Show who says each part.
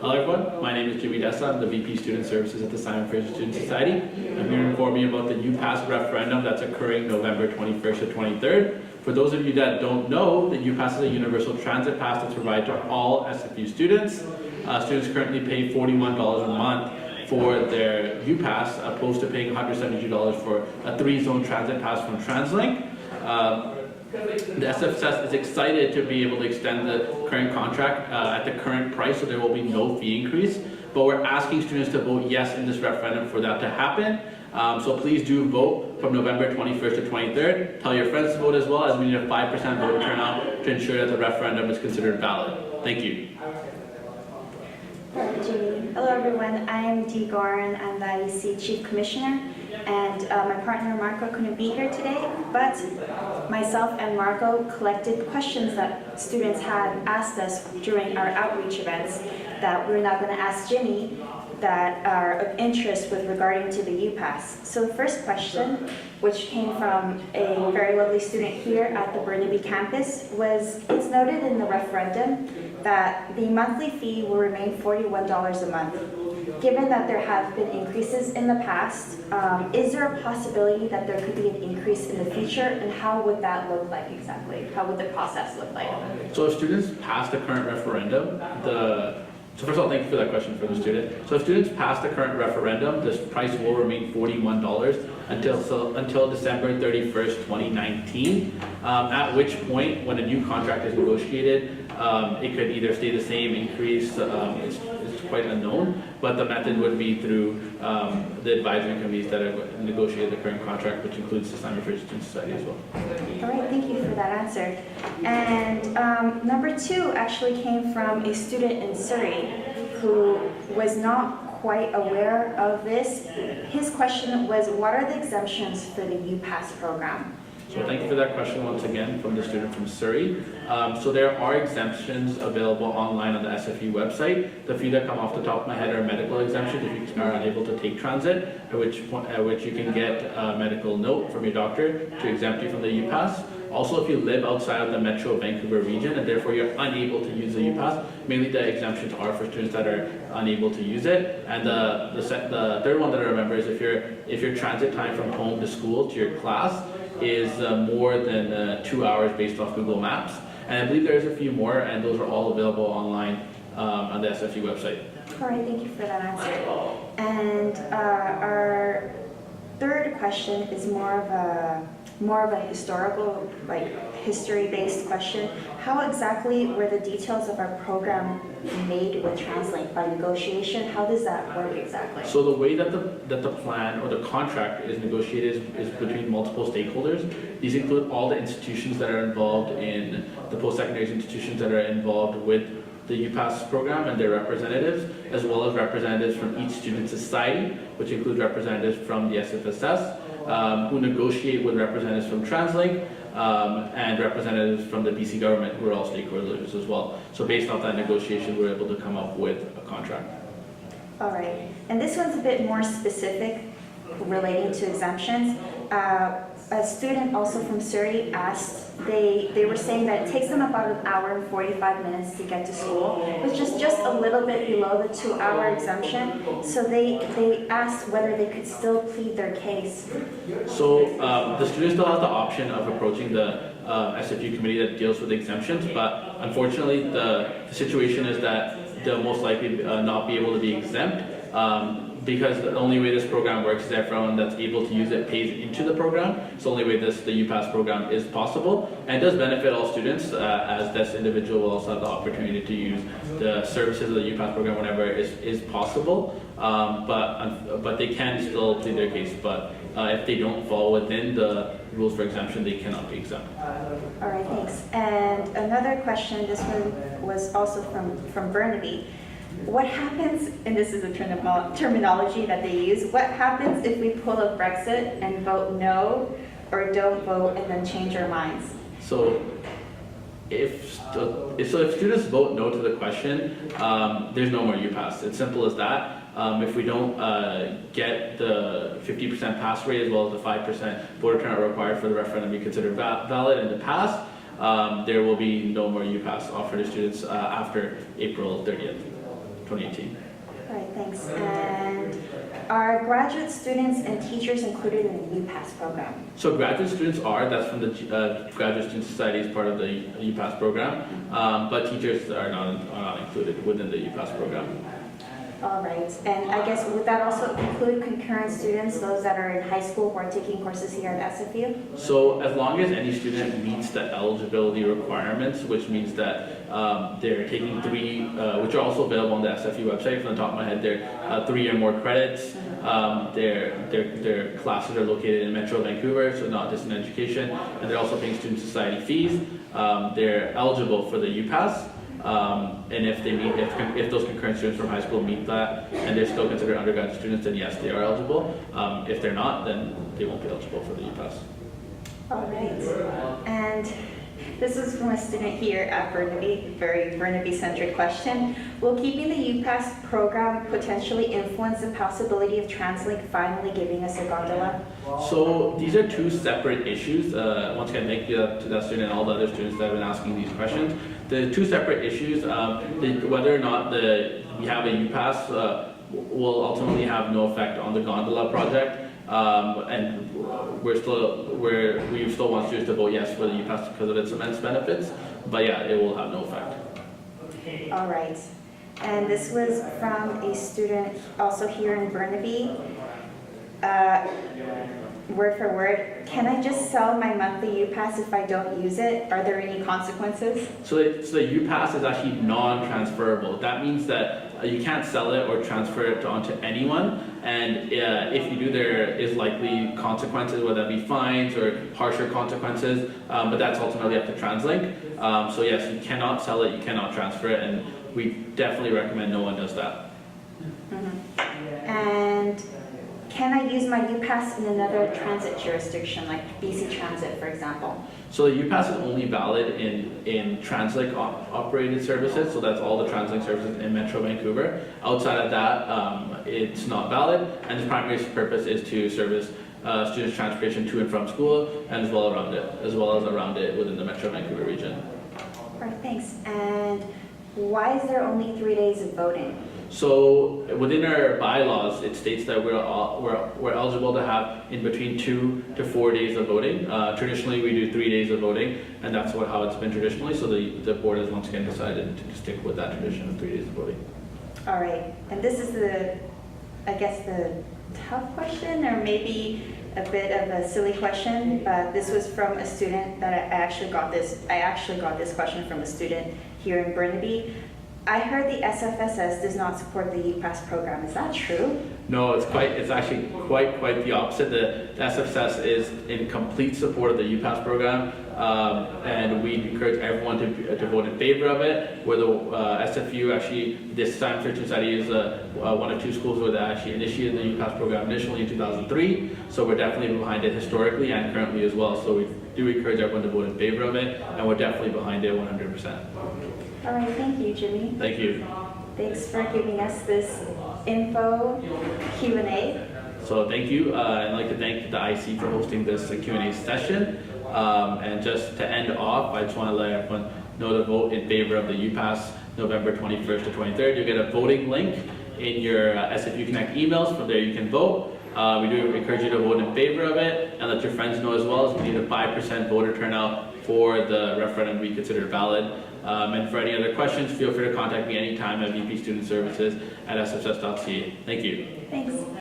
Speaker 1: Hello everyone, my name is Jimmy Dessa. I'm the VP Student Services at the Simon Fraser Student Society. I'm here to inform you about the UPass referendum that's occurring November 21st to 23rd. For those of you that don't know, the UPass is a universal transit pass that's provided to all SFU students. Students currently pay $41 a month for their UPass, opposed to paying $172 for a 3-zone transit pass from TransLink. The SMSS is excited to be able to extend the current contract at the current price, so there will be no fee increase. But we're asking students to vote yes in this referendum for that to happen. So please do vote from November 21st to 23rd. Tell your friends to vote as well, as we need a 5% vote turnout to ensure that the referendum is considered valid. Thank you.
Speaker 2: Jimmy. Hello everyone, I am Dee Gorin, I'm the IEC Chief Commissioner, and my partner Marco couldn't be here today, but myself and Marco collected questions that students had asked us during our outreach events that we're now going to ask Jimmy that are of interest with regarding to the UPass. So the first question, which came from a very lovely student here at the Burnaby campus, was it's noted in the referendum that the monthly fee will remain $41 a month. Given that there have been increases in the past, is there a possibility that there could be an increase in the future, and how would that look like exactly? How would the process look like?
Speaker 1: So if students pass the current referendum, so first of all, thank you for that question for the student. So if students pass the current referendum, this price will remain $41 until December 31st, 2019, at which point, when a new contract is negotiated, it could either stay the same, increase, it's quite unknown, but the method would be through the advisory committees that have negotiated the current contract, which includes the Simon Fraser Student Society as well.
Speaker 2: All right, thank you for that answer. And number 2 actually came from a student in Surrey who was not quite aware of this. His question was, what are the exemptions for the UPass program?
Speaker 1: So thank you for that question once again from the student from Surrey. So there are exemptions available online on the SFU website. The few that come off the top of my head are medical exemptions if you are unable to take transit, at which you can get a medical note from your doctor to exempt you from the UPass. Also, if you live outside of the Metro Vancouver region and therefore you're unable to use the UPass, mainly the exemptions are for students that are unable to use it. And the third one that I remember is if your transit time from home to school to your class is more than 2 hours based off Google Maps. And I believe there's a few more, and those are all available online on the SFU website.
Speaker 2: All right, thank you for that answer. And our third question is more of a historical, history-based question. How exactly were the details of our program made with TransLink by negotiation? How does that work exactly?
Speaker 1: So the way that the plan or the contract is negotiated is between multiple stakeholders. These include all the institutions that are involved in the post-secondary institutions that are involved with the UPass program and their representatives, as well as representatives from each student society, which includes representatives from the SMSS, who negotiate with representatives from TransLink, and representatives from the BC government, who are all stakeholders as well. So based off that negotiation, we're able to come up with a contract.
Speaker 2: All right, and this one's a bit more specific relating to exemptions. A student also from Surrey asked, they were saying that it takes them about an hour and 45 minutes to get to school, which is just a little bit below the 2-hour exemption. So they asked whether they could still plead their case.
Speaker 1: So the student still has the option of approaching the SFU committee that deals with exemptions, but unfortunately the situation is that they'll most likely not be able to be exempt. Because the only way this program works is everyone that's able to use it pays into the program. It's the only way the UPass program is possible, and it does benefit all students, as this individual will also have the opportunity to use the services of the UPass program whenever is possible. But they can still plead their case. But if they don't fall within the rules for exemption, they cannot be exempt.
Speaker 2: All right, thanks. And another question. This one was also from Burnaby. What happens, and this is a terminology that they use, what happens if we pull a Brexit and vote no, or don't vote and then change our minds?
Speaker 1: So if students vote no to the question, there's no more UPass. It's simple as that. If we don't get the 50% pass rate as well as the 5% voter turnout required for the referendum to be considered valid and to pass, there will be no more UPass offered to students after April 30th. 2018.
Speaker 2: All right, thanks. And are graduate students and teachers included in the UPass program?
Speaker 1: So graduate students that's from the Graduate Student Society as part of the UPass program, but teachers are not included within the UPass program.
Speaker 2: All right, and I guess would that also include concurrent students, those that are in high school who are taking courses here at SFU?
Speaker 1: So as long as any student meets the eligibility requirements, which means that they're taking three, which are also available on the SFU website, from the top of my head, they're 3 or more credits. Their classes are located in Metro Vancouver, so not distant education, and they're also paying student society fees. They're eligible for the UPass. And if those concurrent students from high school meet that and they're still considered undergraduate students, then yes, they are eligible. If they're not, then they won't be eligible for the UPass.
Speaker 2: All right. And this is from a student here at Burnaby, very Burnaby-centric question. Will keeping the UPass program potentially influence the possibility of TransLink finally giving us a gondola?
Speaker 1: So these are two separate issues. Once again, thank you to that student and all the other students that have been asking these questions. The two separate issues, whether or not we have a UPass will ultimately have no effect on the gondola project. And we still want students to vote yes for the UPass because of its immense benefits. But yeah, it will have no effect.
Speaker 2: All right. And this was from a student also here in Burnaby. Word for word, can I just sell my monthly UPass if I don't use it? Are there any consequences?
Speaker 1: So the UPass is actually non-transferable. That means that you can't sell it or transfer it onto anyone. And if you do, there is likely consequences, whether that be fines or harsher consequences. But that's ultimately up to TransLink. So yes, you cannot sell it, you cannot transfer it, and we definitely recommend no one does that.
Speaker 2: Mm-hmm. And can I use my UPass in another transit jurisdiction, like BC Transit, for example?
Speaker 1: So the UPass is only valid in TransLink operated services, so that's all the TransLink services in Metro Vancouver. Outside of that, it's not valid, and its primary purpose is to service students' transportation to and from school, and as well around it within the Metro Vancouver region.
Speaker 2: All right, thanks. And why is there only 3 days of voting?
Speaker 1: So within our bylaws, it states that we're eligible to have in between 2 to 4 days of voting. Traditionally, we do 3 days of voting, and that's how it's been traditionally. So the board has once again decided to stick with that tradition of 3 days of voting.
Speaker 2: All right, and this is the tough question, or maybe a bit of a silly question, but this was from a student that I actually got this question from a student here in Burnaby. I heard the SFSS does not support the UPass program. Is that true?
Speaker 1: No, it's actually quite the opposite. The SMSS is in complete support of the UPass program, and we encourage everyone to vote in favor of it. Where the SFU actually, this Science Fiction Society is one of 2 schools where they actually initiated the UPass program initially in 2003. So we're definitely behind it historically and currently as well. So we do encourage everyone to vote in favor of it, and we're definitely behind it 100%.
Speaker 2: All right, thank you, Jimmy.
Speaker 1: Thank you.
Speaker 2: Thanks for giving us this info Q&A.
Speaker 1: So thank you. I'd like to thank the IC for hosting this Q&A session. And just to end off, I just want to let everyone know to vote in favor of the UPass November 21st to 23rd. You'll get a voting link in your SFU Connect emails. From there you can vote. We do encourage you to vote in favor of it, and let your friends know as well, as we need a 5% voter turnout for the referendum to be considered valid. And for any other questions, feel free to contact me anytime at vpstudentservices@sfs.ca. Thank you.
Speaker 2: Thanks.